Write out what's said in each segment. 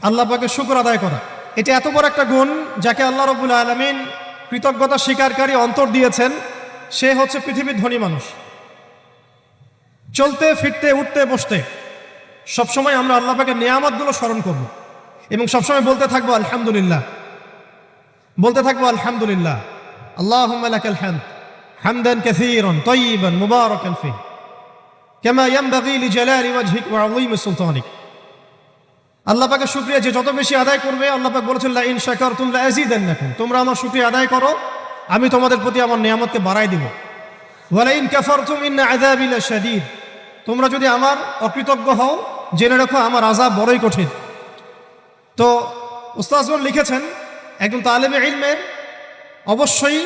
আল্লাহ পাকের শুকর আদায় করা। এটা এত বড় একটা গুণ, যাকে আল্লাহ রাব্বুল আলামিন কৃতজ্ঞতা স্বীকারকারী অন্তর দিয়েছেন, সে হচ্ছে পৃথিবীর ধনী মানুষ। চলতে ফিরতে উঠতে বসতে সবসময় আমরা আল্লাহ পাকের নিয়ামতগুলো স্মরণ করব এবং সবসময় বলতে থাকবো আলহামদুলিল্লাহ, বলতে থাকবো আলহামদুলিল্লাহ। আল্লাহুম্মা লাকাল হামদ হামদান কাসীরান তাইয়িবান মুবারাকান ফীহি কামা ইয়ানবাগী লিজালালি ওয়াজহিক ওয়া আযীমি সুলতানিক। আল্লাহ পাকের শুকরিয়া যে যত বেশি আদায় করবে, আল্লাহ পাক বলেছেন লা ইন শাকারতুম লা আযীদান্নাকুম, তোমরা আমার শুকরিয়া আদায় করো, আমি তোমাদের প্রতি আমার নিয়ামতকে বাড়াই দিব। ওয়া লা ইন কাফারতুম ইন্না আযাবি লাশাদীদ, তোমরা যদি আমার অকৃতজ্ঞ হও, জেনে রাখো আমার আযাব বড়ই কঠিন। তো উস্তাদগণ লিখেছেন, একজন তালেবে ইলমের অবশ্যই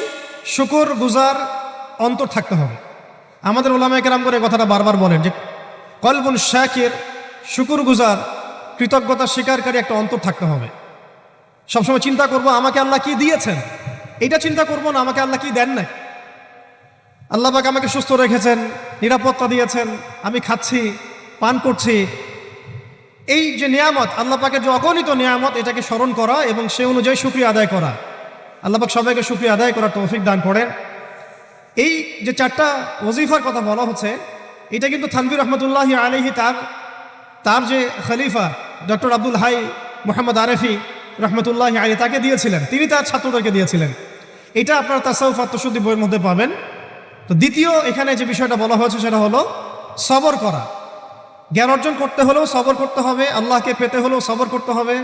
শুকর গুজার অন্তর থাকতে হবে। আমাদের উলামায়ে কেরাম করে কথাটা বারবার বলেন যে কলবুন শাকির, শুকর গুজার, কৃতজ্ঞতা স্বীকারকারী একটা অন্তর থাকতে হবে। সবসময় চিন্তা করব আমাকে আল্লাহ কি দিয়েছেন, এটা চিন্তা করব না আমাকে আল্লাহ কি দেন নাই। আল্লাহ পাক আমাকে সুস্থ রেখেছেন, নিরাপত্তা দিয়েছেন, আমি খাচ্ছি, পান করছি। এই যে নিয়ামত, আল্লাহ পাকের যে অগণিত নিয়ামত, এটাকে স্মরণ করা এবং সে অনুযায়ী শুকরিয়া আদায় করা। আল্লাহ পাক সবাইকে শুকরিয়া আদায় করার তৌফিক দান করেন। এই যে চারটা ওজিফার কথা বলা হচ্ছে, এটা কিন্তু থানভী রহমতুল্লাহি আলাইহি তার যে খলিফা ডক্টর আব্দুল হাই মুহাম্মদ আরেফি রহমতুল্লাহি আলাইহি তাকে দিয়েছিলেন, তিনি তার ছাত্রদেরকে দিয়েছিলেন। এটা আপনারা তাসাউফ আত্মশুদ্ধি বইয়ের মধ্যে পাবেন। তো দ্বিতীয় এখানে যে বিষয়টা বলা হয়েছে সেটা হলো সবর করা। জ্ঞান অর্জন করতে হলেও সবর করতে হবে, আল্লাহকে পেতে হলেও সবর করতে হবে,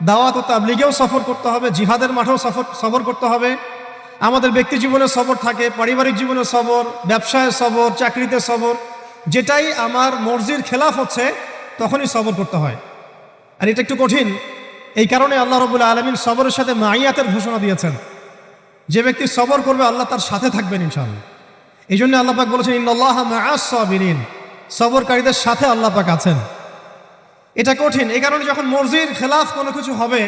দাওয়াত ও তাবলীগেও সফর করতে হবে, জিহাদের মাঠেও সবর করতে হবে। আমাদের ব্যক্তি জীবনে সবর থাকে, পারিবারিক জীবনে সবর, ব্যবসায় সবর, চাকরিতে সবর। যেটাই আমার মর্জির খেলাফ হচ্ছে তখনই সবর করতে হয়। আর এটা একটু কঠিন, এই কারণে আল্লাহ রাব্বুল আলামিন সবরের সাথে মাইয়াতের ঘোষণা দিয়েছেন। যে ব্যক্তি সবর করবে আল্লাহ তার সাথে থাকবেন ইনশাআল্লাহ। এই জন্য আল্লাহ পাক বলেছেন ইন্নাল্লাহা মাআস সাবিরিন, সবরকারীদের সাথে আল্লাহ পাক আছেন। এটা কঠিন, এই কারণে যখন মর্জির খেলাফ কোনো কিছু হবে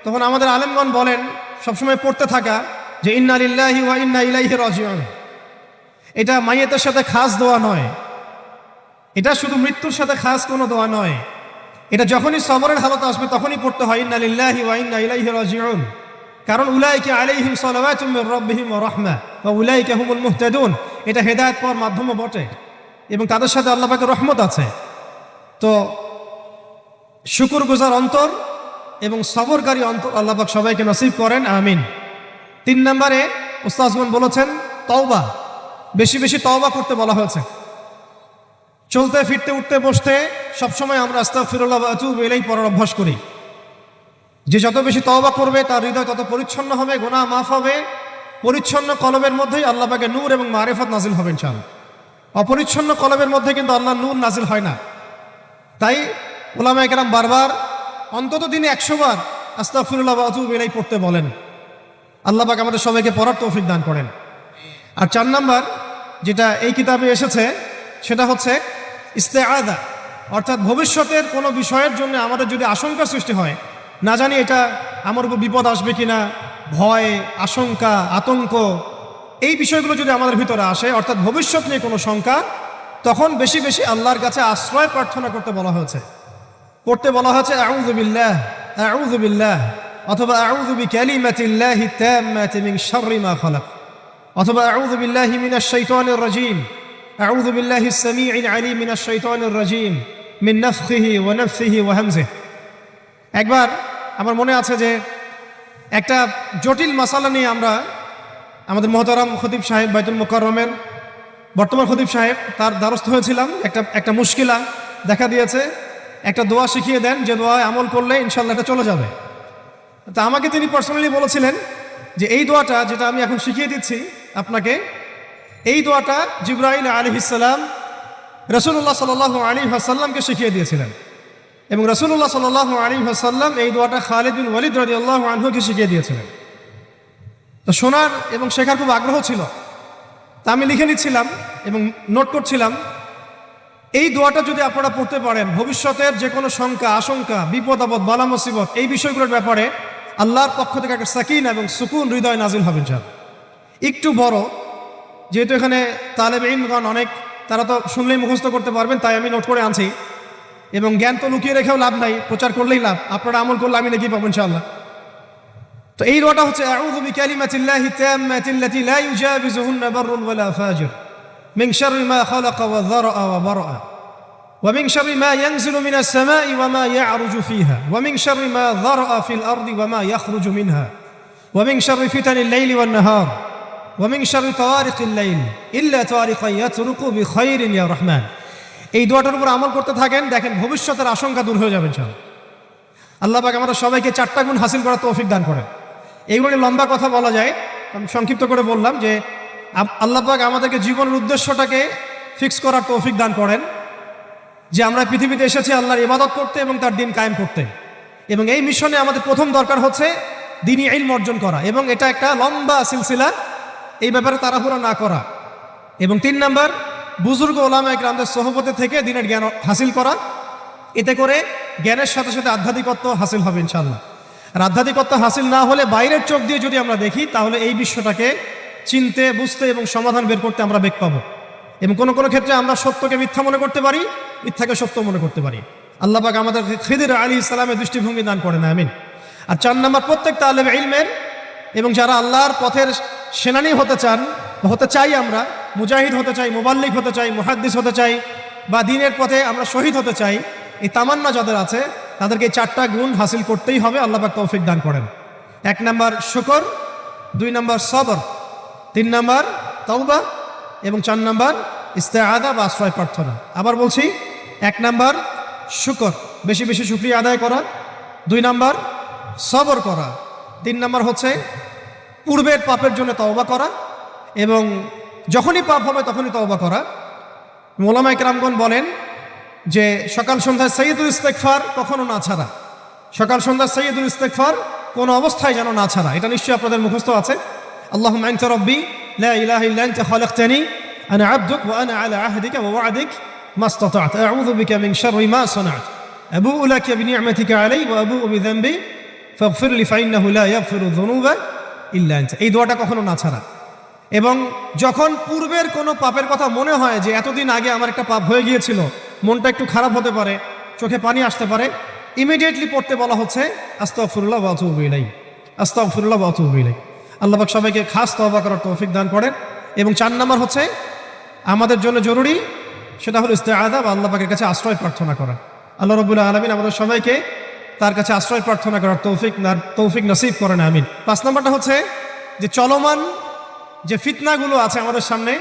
তখন আমাদের আলেমগণ বলেন সবসময় পড়তে থাকা যে ইন্না লিল্লাহি ওয়া ইন্না ইলাইহি রাজিউন। এটা মাইয়াতের সাথে খাস দোয়া নয়, এটা শুধু মৃত্যুর সাথে খাস কোনো দোয়া নয়, এটা যখনই সবরের হালত আসবে তখনই পড়তে হয় ইন্না লিল্লাহি ওয়া ইন্না ইলাইহি রাজিউন। কারণ উলাইকা আলাইহিম সালাওয়াতুম মির রাব্বিহিম ওয়া রাহমা ওয়া উলাইকা হুমুল মুহতাদুন, এটা হেদায়েত পাওয়ার মাধ্যমও বটে এবং তাদের সাথে আল্লাহ পাকের রহমত আছে। তো শুকরগুজার অন্তর এবং সবরকারী অন্তর আল্লাহ পাক সবাইকে নসিব করেন, আমিন। 3 নম্বরে উস্তাদগণ বলেছেন তওবা, বেশি বেশি তওবা করতে বলা হয়েছে। চলতে ফিরতে উঠতে বসতে সবসময় আমরা আস্তাগফিরুল্লাহ ওয়া আতুবু ইলাইহি পড়ার অভ্যাস করি। যে যত বেশি তওবা করবে তার হৃদয় তত পরিচ্ছন্ন হবে, গুনাহ মাফ হবে। পরিচ্ছন্ন কলবের মধ্যেই আল্লাহ পাকের নূর এবং মারিফত নাজিল হবে ইনশাআল্লাহ। অপরিচ্ছন্ন কলবের মধ্যে কিন্তু আল্লাহর নূর নাজিল হয় না। তাই উলামায়ে কেরাম বারবার অন্তত দিনে 100 বার আস্তাগফিরুল্লাহ ওয়া আতুবু ইলাইহি পড়তে বলেন। আল্লাহ পাক আমাদের সবাইকে পড়ার তৌফিক দান করেন। আর 4 নাম্বার যেটা এই কিতাবে এসেছে সেটা হচ্ছে ইস্তেআযা, অর্থাৎ ভবিষ্যতের কোনো বিষয়ের জন্য আমাদের যদি আশঙ্কা সৃষ্টি হয়, না জানি এটা আমার উপর বিপদ আসবে কিনা, ভয়, আশঙ্কা, আতঙ্ক, এই বিষয়গুলো যদি আমাদের ভিতরে আসে, অর্থাৎ ভবিষ্যৎ নিয়ে কোনো শঙ্কা, তখন বেশি বেশি আল্লাহর কাছে আশ্রয় প্রার্থনা করতে বলা হয়েছে। পড়তে বলা হয়েছে আউযু বিল্লাহ, আউযু বিল্লাহ, অথবা আউযু বিকালিমাতিল্লাহি তাম্মাতি মিন শাররি মা খালাক, অথবা আউযু বিল্লাহি মিনাশ শাইতানির রাজীম, আউযু বিল্লাহিস সামিউল আলীম মিনাশ শাইতানির রাজীম মিন নাফখিহি ওয়া নাফসিহি ওয়া হামজিহি। একবার আমার মনে আছে যে একটা জটিল মাসালা নিয়ে আমরা আমাদের মহতারাম খতিব সাহেব বাইতুল মুকাররমের বর্তমান খতিব সাহেব তার দ্বারস্থ হয়েছিলাম। একটা মুশকিলা দেখা দিয়েছে, একটা দোয়া শিখিয়ে দেন যে দোয়ায় আমল করলে ইনশাআল্লাহ এটা চলে যাবে। তা আমাকে তিনি পার্সোনালি বলেছিলেন যে এই দোয়াটা যেটা আমি এখন শিখিয়ে দিচ্ছি আপনাকে, এই দোয়াটা জিবরাইল আলাইহিস সালাম রাসূলুল্লাহ সাল্লাল্লাহু আলাইহি ওয়াসাল্লামকে শিখিয়ে দিয়েছিলেন এবং রাসূলুল্লাহ সাল্লাল্লাহু আলাইহি ওয়াসাল্লাম এই দোয়াটা খালিদ বিন ওয়ালিদ রাদিয়াল্লাহু আনহুকে শিখিয়ে দিয়েছিলেন। তো শোনার এবং শেখার খুব আগ্রহ ছিল, তা আমি লিখে নিচ্ছিলাম এবং নোট করছিলাম। এই দোয়াটা যদি আপনারা পড়তে পারেন, ভবিষ্যতের যে কোনো শঙ্কা, আশঙ্কা, বিপদ আপদ, বালা মুসিবত, এই বিষয়গুলোর ব্যাপারে আল্লাহর পক্ষ থেকে একটা সাকিন এবং সুকুন হৃদয় নাজিল হবে ইনশাআল্লাহ। একটু বড়, যেহেতু এখানে তালেবে ইলমগণ অনেক, তারা তো শুনলেই মুখস্থ করতে পারবেন, তাই আমি নোট করে আনছি। এবং জ্ঞান তো লুকিয়ে রেখেও লাভ নাই, প্রচার করলেই লাভ, আপনারা আমল করলে আমি নাকি পাবো ইনশাআল্লাহ। তো এই দোয়াটা হচ্ছে আউযু বিকালিমাতিল্লাহি তাম্মাতিল্লাতি লা ইউজাবিজুহুন্না বাররুন ওয়ালা ফাজির মিন শাররি মা খালাকা ওয়া যারআ ওয়া বারআ ওয়া মিন শাররি মা ইয়ানজিলু মিনাস সামাই ওয়া মা ইয়া'রুজু ফিহা ওয়া মিন শাররি মা যারআ ফিল আরদি ওয়া মা ইয়াখরুজু মিনহা ওয়া মিন শাররি ফিতানিল লাইলি ওয়ান নাহার ওয়া মিন শাররি তাওয়ারিকিল লাইল ইল্লা তাওয়ারিকান ইয়াতরুকু বিখাইরিন ইয়া রাহমান। এই দোয়াটার উপর আমল করতে থাকেন, দেখেন ভবিষ্যতের আশঙ্কা দূর হয়ে যাবে ইনশাআল্লাহ। আল্লাহ পাক আমাদের সবাইকে 4টা গুণ হাসিল করার তৌফিক দান করেন। এইগুলো লম্বা কথা বলা যায়, আমি সংক্ষিপ্ত করে বললাম যে আল্লাহ পাক আমাদেরকে জীবনের উদ্দেশ্যটাকে ফিক্স করার তৌফিক দান করেন, যে আমরা পৃথিবীতে এসেছি আল্লাহর ইবাদত করতে এবং তার দিন কায়েম করতে। এবং এই মিশনে আমাদের প্রথম দরকার হচ্ছে দ্বীনি ইলম অর্জন করা, এবং এটা একটা লম্বা সিলসিলা, এই ব্যাপারে তাড়াহুড়া না করা। এবং 3 নাম্বার, বুজুর্গ ওলামা ইকরামদের সোহবতে থেকে দিনের জ্ঞান হাসিল করা। এতে করে জ্ঞানের সাথে সাথে আধ্যাত্মিকত্ব হাসিল হবে ইনশাআল্লাহ। আর আধ্যাত্মিকত্ব হাসিল না হলে বাইরের চোখ দিয়ে যদি আমরা দেখি, তাহলে এই বিশ্বটাকে চিনতে, বুঝতে এবং সমাধান বের করতে আমরা বেগ পাবো। এবং কোনো কোনো ক্ষেত্রে আমরা সত্যকে মিথ্যা মনে করতে পারি, মিথ্যাকে সত্য মনে করতে পারি। আল্লাহ পাক আমাদের খিদির আলাইহিস সালামের দৃষ্টিভঙ্গি দান করেন, আমিন। আর 4 নাম্বার, প্রত্যেক তালেবে ইলমের এবং যারা আল্লাহর পথের সেনানী হতে চান, হতে চাই, আমরা মুজাহিদ হতে চাই, মুবাল্লিগ হতে চাই, মুহাদ্দিস হতে চাই, বা দ্বীনের পথে আমরা শহীদ হতে চাই, এই তামান্না যাদের আছে তাদেরকে এই 4টা গুণ হাসিল করতেই হবে। আল্লাহ পাক তৌফিক দান করেন। 1 নাম্বার শুকর, 2 নাম্বার সবর, 3 নাম্বার তাওবা এবং 4 নাম্বার ইস্তেআযা বা আশ্রয় প্রার্থনা। আবার বলছি, 1 নাম্বার শুকর, বেশি বেশি শুকরিয়া আদায় করা, 2 নাম্বার সবর করা, 3 নাম্বার হচ্ছে পূর্বের পাপের জন্য তওবা করা, এবং যখনই পাপ হবে তখনই তওবা করা। ওলামা ইকরামগণ বলেন যে সকাল সন্ধ্যায় সাইয়্যিদুল ইস্তিগফার কখনো না ছাড়া, সকাল সন্ধ্যায় সাইয়্যিদুল ইস্তিগফার কোনো অবস্থায় যেন না ছাড়া। এটা নিশ্চয়ই আপনাদের মুখস্থ আছে। আল্লাহুম্মা আনতা রাব্বি লা ইলাহা ইল্লা আনতা খালাকতানি আনা আবদুক ওয়া আনা আলা আহদিকা ওয়া ওয়া'দিক মাসতাতা'তু আউযু বিকা মিন শাররি মা সানা'তু আবু'ু লাকা বিনি'মাতিকা আলাইয়া ওয়া আবু'ু বিযানবি ফাগফির লি ফাইন্নাহু লা ইয়াগফিরু যুনুবা ইল্লা আনতা। এই দোয়াটা কখনো না ছাড়া। এবং যখন পূর্বের কোনো পাপের কথা মনে হয় যে এতদিন আগে আমার একটা পাপ হয়ে গিয়েছিল, মনটা একটু খারাপ হতে পারে, চোখে পানি আসতে পারে, ইমিডিয়েটলি পড়তে বলা হচ্ছে আস্তাগফিরুল্লাহ ওয়া আতুবু ইলাইহি, আস্তাগফিরুল্লাহ ওয়া আতুবু ইলাইহি। আল্লাহ পাক সবাইকে খাস তওবা করার তৌফিক দান করেন। এবং 4 নাম্বার হচ্ছে আমাদের জন্য জরুরি, সেটা হলো ইস্তেআযা বা আল্লাহ পাকের কাছে আশ্রয় প্রার্থনা করা। আল্লাহ রাব্বুল আলামিন আমাদের সবাইকে তার কাছে আশ্রয় প্রার্থনা করার তৌফিক নসিব করেন, আমিন। 5 নাম্বারটা হচ্ছে যে চলমান যে ফিতনাগুলো আছে আমাদের সামনে,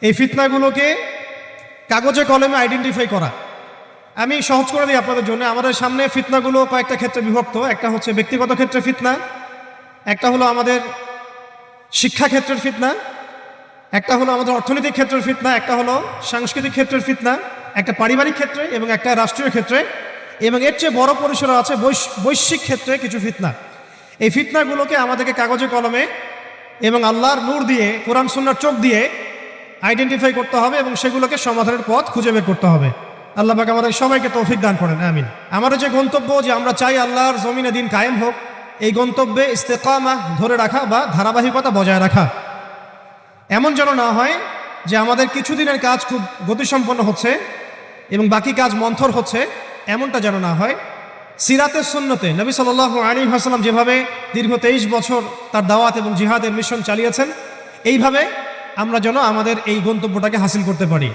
এই ফিতনাগুলোকে কাগজে কলমে আইডেন্টিফাই করা। আমি সহজ করে দিই আপনাদের জন্য। আমাদের সামনে ফিতনাগুলো কয়েকটা ক্ষেত্রে বিভক্ত। একটা হচ্ছে ব্যক্তিগত ক্ষেত্রে ফিতনা, একটা হলো আমাদের শিক্ষা ক্ষেত্রের ফিতনা, একটা হলো আমাদের অর্থনৈতিক ক্ষেত্রের ফিতনা, একটা হলো সাংস্কৃতিক ক্ষেত্রের ফিতনা, একটা পারিবারিক ক্ষেত্রে এবং একটা রাষ্ট্রীয় ক্ষেত্রে, এবং এর চেয়ে বড় পরিসরে আছে বৈশ্বিক ক্ষেত্রে কিছু ফিতনা। এই ফিতনাগুলোকে আমাদেরকে কাগজে কলমে এবং আল্লাহর নূর দিয়ে, কোরআন সুন্নাহর চোখ দিয়ে আইডেন্টিফাই করতে হবে এবং সেগুলোকে সমাধানের পথ খুঁজে বের করতে হবে। আল্লাহ পাক আমাদের সবাইকে তৌফিক দান করেন, আমিন। আমাদের যে গন্তব্য, যে আমরা চাই আল্লাহর জমিনে দিন কায়েম হোক, এই গন্তব্যে ইস্তেকামা ধরে রাখা বা ধারাবাহিকতা বজায় রাখা। এমন যেন না হয় যে আমাদের কিছুদিনের কাজ খুব গতিসম্পন্ন হচ্ছে এবং বাকি কাজ মন্থর হচ্ছে, এমনটা যেন না হয়। সিরাতের সুন্নতে নবী সাল্লাল্লাহু আলাইহি ওয়াসাল্লাম যেভাবে দীর্ঘ 23 বছর তার দাওয়াত এবং জিহাদের মিশন চালিয়েছেন, এইভাবে আমরা যেন আমাদের এই গন্তব্যটাকে হাসিল করতে পারি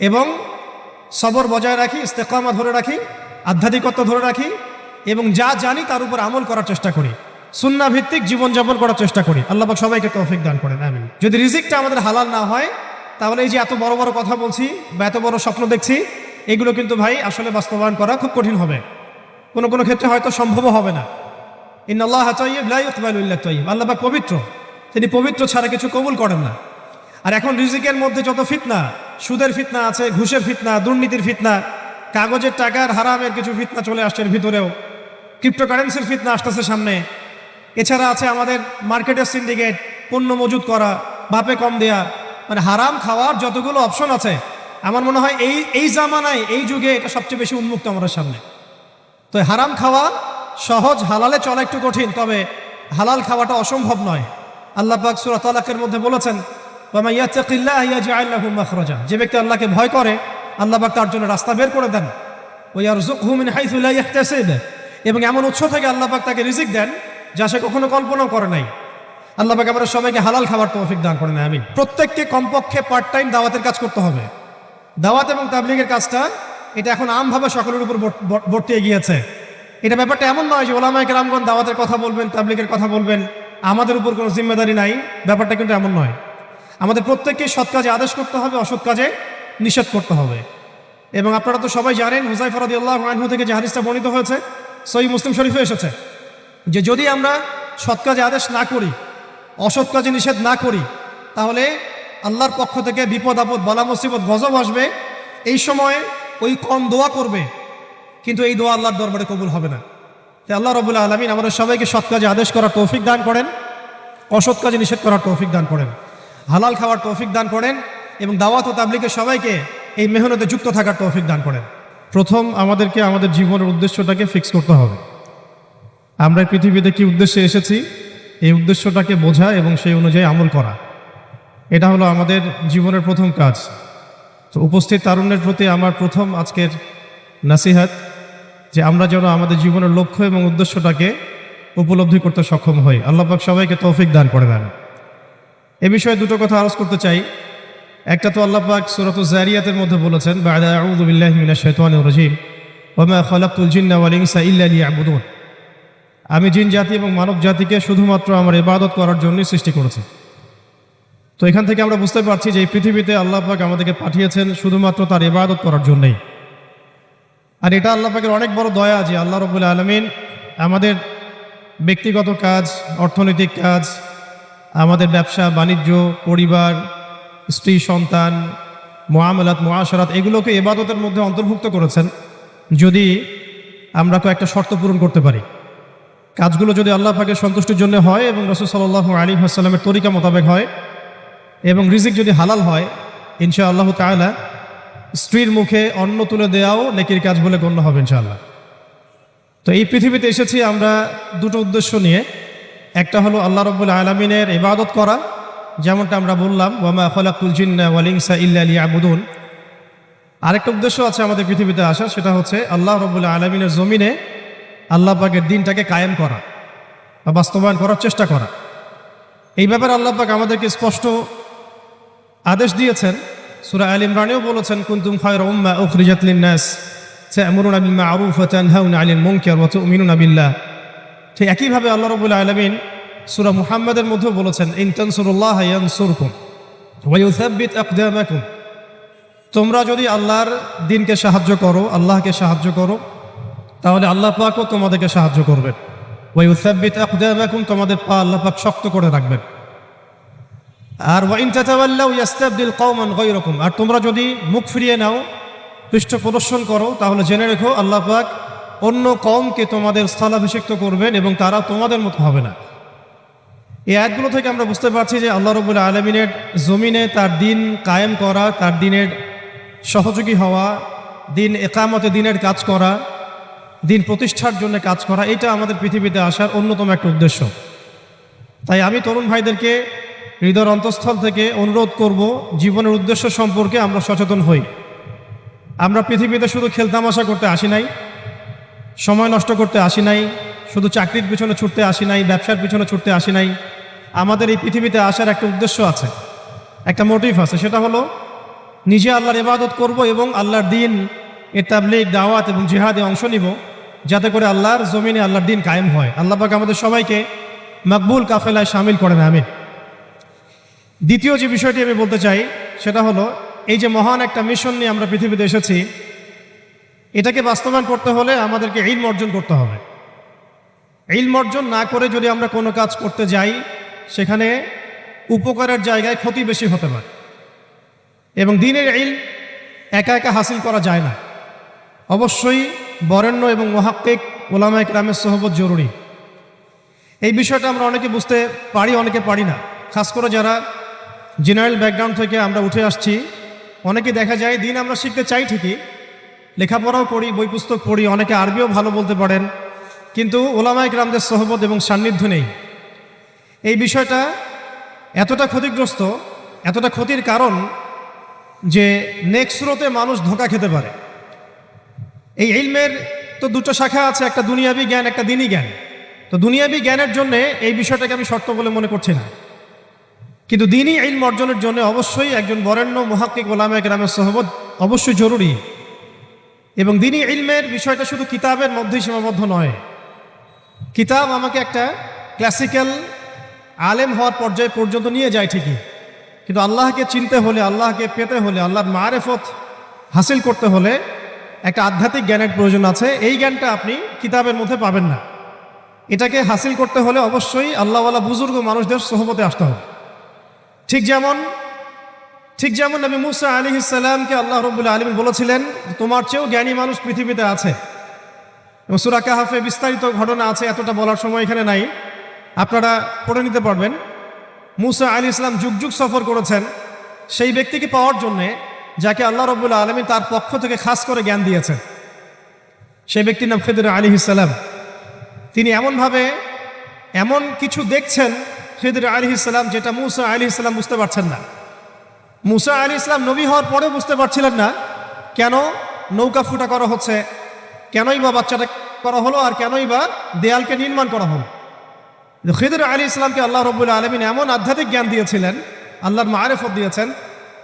এবং সবর বজায় রাখি, ইস্তেকামা ধরে রাখি, আধ্যাত্মিকত্ব ধরে রাখি এবং যা জানি তার উপর আমল করার চেষ্টা করি, সুন্নাহ ভিত্তিক জীবনযাপন করার চেষ্টা করি। আল্লাহ পাক সবাইকে তৌফিক দান করেন, আমিন। যদি রিজিকটা আমাদের হালাল না হয়, তাহলে এই যে এত বড় বড় কথা বলছি বা এত বড় স্বপ্ন দেখছি, এগুলো কিন্তু ভাই আসলে বাস্তবায়ন করা খুব কঠিন হবে। কোনো কোনো ক্ষেত্রে হয়তো সম্ভবও হবে না। ইন্নাল্লাহা তাইয়্যিব লা ইয়াকবালু ইল্লা তাইয়্যিব। আল্লাহ পাক পবিত্র, তিনি পবিত্র ছাড়া কিছু কবুল করেন না। আর এখন রিজিকের মধ্যে যত ফিতনা, সুদের ফিতনা আছে, ঘুষের ফিতনা, দুর্নীতির ফিতনা, কাগজের টাকার হারামের কিছু ফিতনা চলে আসছে এর ভিতরেও, ক্রিপ্টোকারেন্সির ফিতনা আসতেছে সামনে। এছাড়া আছে আমাদের মার্কেটের সিন্ডিকেট, পণ্য মজুত করা, বাপে কম দেয়া, মানে হারাম খাওয়ার যতগুলো অপশন আছে, আমার মনে হয় এই জামানায়, এই যুগে এটা সবচেয়ে বেশি উন্মুক্ত আমাদের সামনে। তো হারাম খাওয়া সহজ, হালালে চলা একটু কঠিন, তবে হালাল খাওয়াটা অসম্ভব নয়। আল্লাহ পাক সূরা তালাকের মধ্যে বলেছেন, ওয়া মান ইয়াত্তাকিল্লাহা ইয়াজআল লাহু মাখরাজা। যে ব্যক্তি আল্লাহকে ভয় করে, আল্লাহ পাক তার জন্য রাস্তা বের করে দেন। ওয়ারযুকহু মিন হাইসু লা ইয়াহতাসিব, এবং এমন উৎস থেকে আল্লাহ পাক তাকে রিজিক দেন যা সে কখনো কল্পনাও করে নাই। আল্লাহ পাক আমাদের সবাইকে হালাল খাবার তৌফিক দান করেন, আমিন। প্রত্যেককে কমপক্ষে পার্ট টাইম দাওয়াতের কাজ করতে হবে। দাওয়াত এবং তাবলীগের কাজটা এটা এখন আমভাবে সকলের উপর বর্তিয়ে গিয়েছে। এটা ব্যাপারটা এমন নয় যে ওলামায়ে কেরামগণ দাওয়াতের কথা বলবেন, তাবলীগের কথা বলবেন, আমাদের উপর কোনো জিম্মেদারি নাই। ব্যাপারটা কিন্তু এমন নয়। আমাদের প্রত্যেককে সৎ কাজে আদেশ করতে হবে, অসৎ কাজে নিষেধ করতে হবে। এবং আপনারা তো সবাই জানেন, হুযায়ফা রাদিয়াল্লাহু আনহু থেকে যে হাদিসটা বর্ণিত হয়েছে সহিহ মুসলিম শরীফে এসেছে, যে যদি আমরা সৎ কাজে আদেশ না করি, অসৎ কাজে নিষেধ না করি, তাহলে আল্লাহর পক্ষ থেকে বিপদ আপদ, বালা মুসিবত, গজব আসবে। এই সময় ওই কম দোয়া করবে, কিন্তু এই দোয়া আল্লাহর দরবারে কবুল হবে না। তাই আল্লাহ রাব্বুল আলামিন আমাদের সবাইকে সৎ কাজে আদেশ করার তৌফিক দান করেন, অসৎ কাজে নিষেধ করার তৌফিক দান করেন, হালাল খাওয়ার তৌফিক দান করেন, এবং দাওয়াত ও তাবলীগের সবাইকে এই মেহনতে যুক্ত থাকার তৌফিক দান করেন। প্রথম আমাদেরকে আমাদের জীবনের উদ্দেশ্যটাকে ফিক্স করতে হবে। আমরা এই পৃথিবীতে কি উদ্দেশ্যে এসেছি, এই উদ্দেশ্যটাকে বোঝা এবং সেই অনুযায়ী আমল করা, এটা হলো আমাদের জীবনের প্রথম কাজ। তো উপস্থিত তারুণ্যের প্রতি আমার প্রথম আজকের নাসিহাত, যে আমরা যেন আমাদের জীবনের লক্ষ্য এবং উদ্দেশ্যটাকে উপলব্ধি করতে সক্ষম হই। আল্লাহ পাক সবাইকে তৌফিক দান করে দেন। এ বিষয়ে দুটো কথা আরজ করতে চাই। একটা তো আল্লাহ পাক সূরাতুজ যারিয়াতের মধ্যে বলেছেন, বা'দা আউযু বিল্লাহি মিনাশ শাইতানির রাজীম ওয়া মা খালাকতুল জিন্না ওয়াল ইনসা ইল্লা লিয়াবুদুন, আমি জিন জাতি এবং মানব জাতিকে শুধুমাত্র আমার ইবাদত করার জন্যই সৃষ্টি করেছি। তো এখান থেকে আমরা বুঝতে পারছি যে এই পৃথিবীতে আল্লাহ পাক আমাদেরকে পাঠিয়েছেন শুধুমাত্র তার ইবাদত করার জন্যই। আর এটা আল্লাহ পাকের অনেক বড় দয়া যে আল্লাহ রাব্বুল আলামিন আমাদের ব্যক্তিগত কাজ, অর্থনৈতিক কাজ, আমাদের ব্যবসা বাণিজ্য, পরিবার, স্ত্রী সন্তান, মুআমালাত, মুআশারাত, এগুলোকে ইবাদতের মধ্যে অন্তর্ভুক্ত করেছেন যদি আমরা কয়েকটা শর্ত পূরণ করতে পারি। কাজগুলো যদি আল্লাহ পাকের সন্তুষ্টির জন্য হয় এবং রাসূল সাল্লাল্লাহু আলাইহি ওয়াসাল্লামের তরিকা মোতাবেক হয়, এবং রিজিক যদি হালাল হয়, ইনশাআল্লাহ তাআলা স্ত্রীর মুখে অন্ন তুলে দেওয়াও নেকির কাজ বলে গণ্য হবে ইনশাআল্লাহ। তো এই পৃথিবীতে এসেছি আমরা দুটো উদ্দেশ্য নিয়ে। একটা হলো আল্লাহ রাব্বুল আলামিনের ইবাদত করা, যেমনটা আমরা বললাম, ওয়া মা খালাকতুল জিন্না ওয়াল ইনসা ইল্লা লিয়াবুদুন। আরেকটা উদ্দেশ্য আছে আমাদের পৃথিবীতে আসা, সেটা হচ্ছে আল্লাহ রাব্বুল আলামিনের জমিনে আল্লাহ পাকের দ্বীনটাকে কায়েম করা বা বাস্তবায়ন করার চেষ্টা করা। এই ব্যাপারে আল্লাহ পাক আমাদেরকে স্পষ্ট আদেশ দিয়েছেন। সূরা আল ইমরানেও বলেছেন, কুনতুম খায়রা উম্মাহ উখরিজাত লিন-নাস তা'মুরুনা বিল মা'রুফ ওয়া তানহাউনা 'আনিল মুনকার ওয়া তু'মিনুনা বিল্লাহ। ঠিক একইভাবে আল্লাহ রাব্বুল আলামিন সূরা মুহাম্মাদের মধ্যেও বলেছেন, ইন তানসুরুল্লাহা ইয়ানসুরকুম ওয়া ইউসাব্বিত আকদামাকুম, তোমরা যদি আল্লাহর দ্বীনকে সাহায্য করো, আল্লাহকে সাহায্য করো, তাহলে আল্লাহ পাকও তোমাদেরকে সাহায্য করবেন। ওয়া ইউসাব্বিত আকদামাকুম, তোমাদের পা আল্লাহ পাক শক্ত করে রাখবেন। আর ওয়া ইন তাতাওয়াল্লাউ ইয়াস্তাবদিল কওমান গায়রাকুম, আর তোমরা যদি মুখ ফিরিয়ে নাও, পৃষ্ঠ প্রদর্শন করো, তাহলে জেনে রেখো আল্লাহ পাক অন্য কওমকে তোমাদের স্থলাভিষিক্ত করবেন এবং তারা তোমাদের মতো হবে না। এই আয়াতগুলো থেকে আমরা বুঝতে পারছি যে আল্লাহ রাব্বুল আলামিনের জমিনে তার দ্বীন কায়েম করা, তার দ্বীনের সহযোগী হওয়া, দ্বীন ইকামতে দ্বীনের কাজ করা, দ্বীন প্রতিষ্ঠার জন্য কাজ করা, এটা আমাদের পৃথিবীতে আসার অন্যতম একটা উদ্দেশ্য। তাই আমি তরুণ ভাইদেরকে হৃদয়ের অন্তঃস্থল থেকে অনুরোধ করব, জীবনের উদ্দেশ্য সম্পর্কে আমরা সচেতন হই। আমরা পৃথিবীতে শুধু খেলতামাশা করতে আসি নাই, সময় নষ্ট করতে আসি নাই, শুধু চাকরির পিছনে ছুটতে আসি নাই, ব্যবসার পিছনে ছুটতে আসি নাই। আমাদের এই পৃথিবীতে আসার একটা উদ্দেশ্য আছে, একটা মোটিভ আছে, সেটা হলো নিজে আল্লাহর ইবাদত করব এবং আল্লাহর দ্বীন এর তাবলীগ, দাওয়াত এবং জিহাদে অংশ নিব, যাতে করে আল্লাহর জমিনে আল্লাহর দ্বীন কায়েম হয়। আল্লাহ পাক আমাদের সবাইকে মকবুল কাফেলায় শামিল করেন, আমিন। দ্বিতীয় যে বিষয়টি আমি বলতে চাই সেটা হলো, এই যে মহান একটা মিশন নিয়ে আমরা পৃথিবীতে এসেছি, এটাকে বাস্তবায়ন করতে হলে আমাদেরকে ইলম অর্জন করতে হবে। ইলম অর্জন না করে যদি আমরা কোনো কাজ করতে যাই, সেখানে উপকারের জায়গায় ক্ষতি বেশি হতে পারে। এবং দ্বীনের ইলম একা একা হাসিল করা যায় না, অবশ্যই বরেণ্য এবং মুহাক্কিক উলামায়ে কেরামের সোহবত জরুরি। এই বিষয়টা আমরা অনেকে বুঝতে পারি, অনেকে পারি না। খাস করে যারা জেনারেল ব্যাকগ্রাউন্ড থেকে আমরা উঠে আসছি, অনেকে দেখা যায় দ্বীন আমরা শিখতে চাই ঠিকই, লেখাপড়াও করি, বই পুস্তক পড়ি, অনেকে আরবিও ভালো বলতে পারেন, কিন্তু উলামায়ে কেরামদের সোহবত এবং সান্নিধ্য নেই। এই বিষয়টা এতটা ক্ষতিগ্রস্ত, এতটা ক্ষতির কারণ যে নেক্সট স্রোতে মানুষ ধোঁকা খেতে পারে। এই ইলমের তো দুটো শাখা আছে, একটা দুনিয়াবি জ্ঞান, একটা দ্বীনি জ্ঞান। তো দুনিয়াবি জ্ঞানের জন্য এই বিষয়টাকে আমি শর্ত বলে মনে করছি না, কিন্তু দ্বীনি ইলম অর্জনের জন্য অবশ্যই একজন বরেণ্য মুহাক্কিক ওলামায়ে কেরামের সোহবত অবশ্যই জরুরি। এবং দ্বীনি ইলমের বিষয়টা শুধু কিতাবের মধ্যেই সীমাবদ্ধ নয়। কিতাব আমাকে একটা ক্লাসিক্যাল আলেম হওয়ার পর্যায় পর্যন্ত নিয়ে যায় ঠিকই, কিন্তু আল্লাহকে চিনতে হলে, আল্লাহকে পেতে হলে, আল্লাহর মারেফত হাসিল করতে হলে একটা আধ্যাত্মিক জ্ঞানের প্রয়োজন আছে। এই জ্ঞানটা আপনি কিতাবের মধ্যে পাবেন না। এটাকে হাসিল করতে হলে অবশ্যই আল্লাহওয়ালা বুজুর্গ মানুষদের সোহবতে আসতে হবে। ঠিক যেমন নবী মুসা আলাইহিস সালামকে আল্লাহ রাব্বুল আলামিন বলেছিলেন, তোমার চেয়েও জ্ঞানী মানুষ পৃথিবীতে আছে। এবং সূরা কাহফে বিস্তারিত ঘটনা আছে, এতটা বলার সময় এখানে নাই, আপনারা পড়ে নিতে পারবেন। মুসা আলাইহিস সালাম যুগ যুগ সফর করেছেন সেই ব্যক্তিকে পাওয়ার জন্যে যাকে আল্লাহ রাব্বুল আলামিন তার পক্ষ থেকে খাস করে জ্ঞান দিয়েছেন। সেই ব্যক্তির নাম খিদর আলাইহিস সালাম। তিনি এমনভাবে এমন কিছু দেখছেন খিদর আলাইহিস সালাম যেটা মুসা আলাইহিস সালাম বুঝতে পারছেন না। মুসা আলাইহিস সালাম নবী হওয়ার পরেও বুঝতে পারছিলেন না কেন নৌকা ফুটা করা হচ্ছে, কেনই বা বাচ্চাটা করা হলো, আর কেনই বা দেয়ালকে নির্মাণ করা হলো। খিদর আলাইহিস সালামকে আল্লাহ রাব্বুল আলামিন এমন আধ্যাত্মিক জ্ঞান দিয়েছিলেন, আল্লাহর মারেফত দিয়েছেন,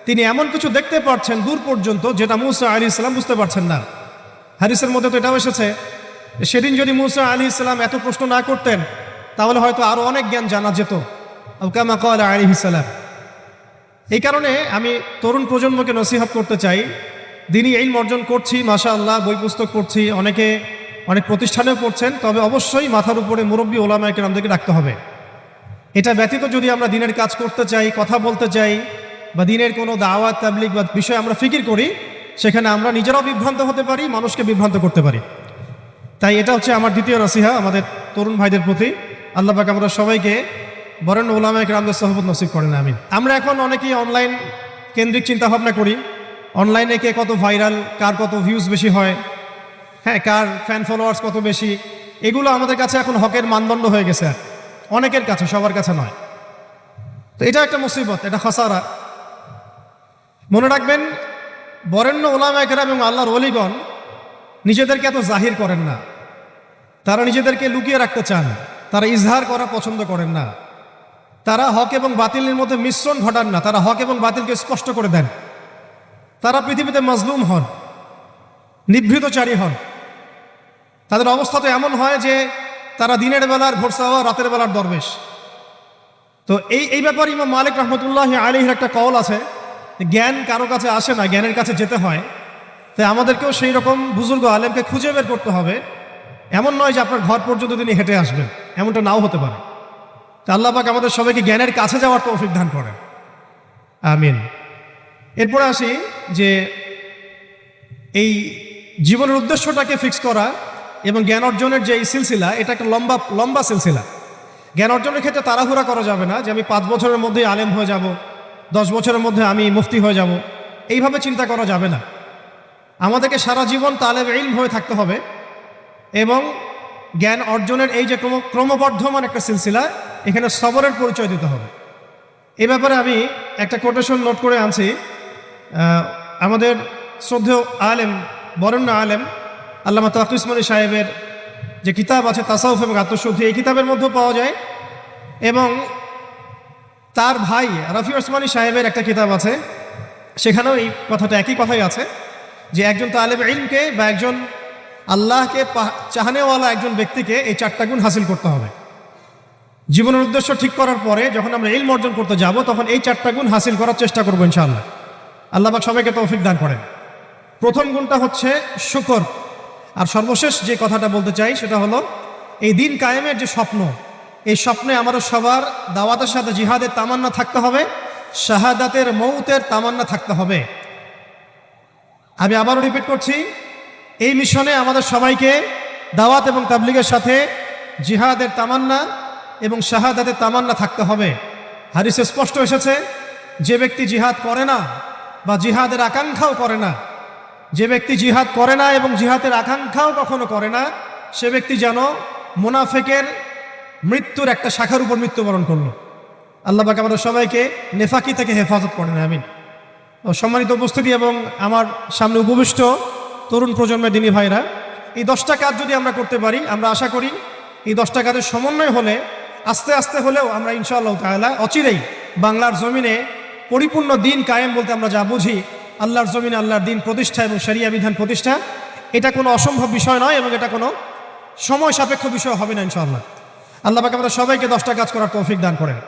তিনি এমন কিছু দেখতে পাচ্ছেন দূর পর্যন্ত যেটা মুসা আলাইহিস সালাম বুঝতে পারছেন না। হাদিসের মধ্যে তো এটাও এসেছে, সেদিন যদি মুসা আলাইহিস সালাম এত প্রশ্ন না করতেন তাহলে হয়তো আরো অনেক জ্ঞান জানা যেত, কামা ক্বালা আলাইহিস সালাম। এই কারণে আমি তরুণ প্রজন্মকে নসিহত করতে চাই, দ্বীনি ইলম অর্জন করছি, মাশাআল্লাহ, বই পুস্তক পড়ছি, অনেকে অনেক প্রতিষ্ঠানেও পড়ছেন, তবে অবশ্যই মাথার উপরে মুরব্বী ওলামায়ে কেরামদেরকে রাখতে হবে। এটা ব্যতীত যদি আমরা দ্বীনের কাজ করতে চাই, কথা বলতে চাই, বা দ্বীনের কোনো দাওয়াত তাবলীগ বা বিষয় আমরা ফিকির করি, সেখানে আমরা নিজেরাও বিভ্রান্ত হতে পারি, মানুষকে বিভ্রান্ত করতে পারি। তাই এটা হচ্ছে আমার দ্বিতীয় নসিহা আমাদের তরুণ ভাইদের প্রতি। আল্লাহ পাক আমরা সবাইকে বরেণ্য ওলামায়ে কেরামদের সোহবত নসিব করেন, আমিন। আমরা এখন অনেকেই অনলাইন কেন্দ্রিক চিন্তাভাবনা করি, অনলাইনে কে কত ভাইরাল, কার কত ভিউজ বেশি হয়, হ্যাঁ, কার ফ্যান ফলোয়ার্স কত বেশি, এগুলো আমাদের কাছে এখন হকের মানদণ্ড হয়ে গেছে, অনেকের কাছে, সবার কাছে নয়। তো এটা একটা মুসিবত, এটা খাসারা। মনে রাখবেন, বরেণ্য ওলামায়ে কেরাম এবং আল্লাহর ওলিগণ নিজেদেরকে এত জাহির করেন না, তারা নিজেদেরকে লুকিয়ে রাখতে চান, তারা ইজহার করা পছন্দ করেন না, তারা হক এবং বাতিলের মধ্যে মিশ্রণ ঘটান না, তারা হক এবং বাতিলকে স্পষ্ট করে দেন। তারা পৃথিবীতে মাজলুম হন, নিভৃতচারী হন, তাদের অবস্থা তো এমন হয় যে তারা দিনের বেলার ঘোরসাওয়া, রাতের বেলার দরবেশ। তো এই ব্যাপারে ইমাম মালিক রহমতুল্লাহ আলাইহির একটা কওল আছে, জ্ঞান কারো কাছে আসে না, জ্ঞানের কাছে যেতে হয়। তাই আমাদেরকেও সেই রকম বুজুর্গ আলেমকে খুঁজে বের করতে হবে। এমন নয় যে আপনার ঘর পর্যন্ত তিনি হেঁটে আসবেন, এমনটা নাও হতে পারে। তা আল্লাহ পাক আমাদের সবাইকে জ্ঞানের কাছে যাওয়ার তৌফিক দান করেন, আমিন। এরপরে আসি যে এই জীবনের উদ্দেশ্যটাকে ফিক্স করা এবং জ্ঞান অর্জনের যে এই সিলসিলা, এটা একটা লম্বা সিলসিলা। জ্ঞান অর্জনের ক্ষেত্রে তাড়াহুড়া করা যাবে না যে আমি 5 বছরের মধ্যে আলেম হয়ে যাব, 10 বছরের মধ্যে আমি মুফতি হয়ে যাব, এইভাবে চিন্তা করা যাবে না। আমাদেরকে সারা জীবন তালেব ইলম হয়ে থাকতে হবে এবং জ্ঞান অর্জনের এই যে ক্রমবর্ধমান একটা সিলসিলা, এখানে সবরের পরিচয় দিতে হবে। এই ব্যাপারে আমি একটা কোটেশন নোট করে আনছি। আমাদের শ্রদ্ধেয় আলেম, বরেণ্য আলেম আল্লামা তাকি উসমানী সাহেবের যে কিতাব আছে তাসাউফ এবং আত্মশুদ্ধি, এই কিতাবের মধ্যেও পাওয়া যায়, এবং তার ভাই রফি ওসমানী সাহেবের একটা কিতাব আছে, সেখানেও এই কথাটা, একই কথাই আছে যে একজন তালেব ইলমকে বা একজন আল্লাহকে চাহানেওয়ালা একজন ব্যক্তিকে এই 4টা গুণ হাসিল করতে হবে। জীবনের উদ্দেশ্য ঠিক করার পরে যখন আমরা ইলম অর্জন করতে যাব, তখন এই 4টা গুণ হাসিল করার চেষ্টা করবো ইনশাআল্লাহ। আল্লাহ পাক সবাইকে তৌফিক দান করেন। প্রথম গুণটা হচ্ছে শুকর। আর সর্বশেষ যে কথাটা বলতে চাই সেটা হলো এই দিন কায়েমের যে স্বপ্ন, এই স্বপ্নে আমাদের সবার দাওয়াতের সাথে জিহাদের তামান্না থাকতে হবে, শাহাদাতের মৌতের তামান্না থাকতে হবে। আমি আবারও রিপিট করছি, এই মিশনে আমাদের সবাইকে দাওয়াত এবং তাবলীগের সাথে জিহাদের তামান্না এবং শাহাদাতের তামান্না থাকতে হবে। হাদিসে স্পষ্ট এসেছে, যে ব্যক্তি জিহাদ করে না বা জিহাদের আকাঙ্ক্ষাও করে না, যে ব্যক্তি জিহাদ করে না এবং জিহাদের আকাঙ্ক্ষাও কখনো করে না, সে ব্যক্তি যেন মুনাফিকের মৃত্যুর একটা শাখার উপর মৃত্যুবরণ করলো। আল্লাহ পাক আমাদের সবাইকে নেফাকি থেকে হেফাজত করেন, আমিন। ও সম্মানিত উপস্থিতি এবং আমার সামনে উপবিষ্ট তরুণ প্রজন্মের দিনী ভাইরা, এই 10টা কাজ যদি আমরা করতে পারি, আমরা আশা করি এই 10টা কাজের সমন্বয় হলে আস্তে আস্তে হলেও আমরা ইনশাআল্লাহ তাআলা অচিরেই বাংলার জমিনে পরিপূর্ণ দিন কায়েম বলতে আমরা যা বুঝি, আল্লাহর জমিনে আল্লাহর দিন প্রতিষ্ঠা এবং শরিয়া বিধান প্রতিষ্ঠা, এটা কোনো অসম্ভব বিষয় নয় এবং এটা কোনো সময় সাপেক্ষ বিষয় হবে না ইনশাআল্লাহ। আল্লাহ পাক আমাদের সবাইকে 10টা কাজ করার তৌফিক দান করেন।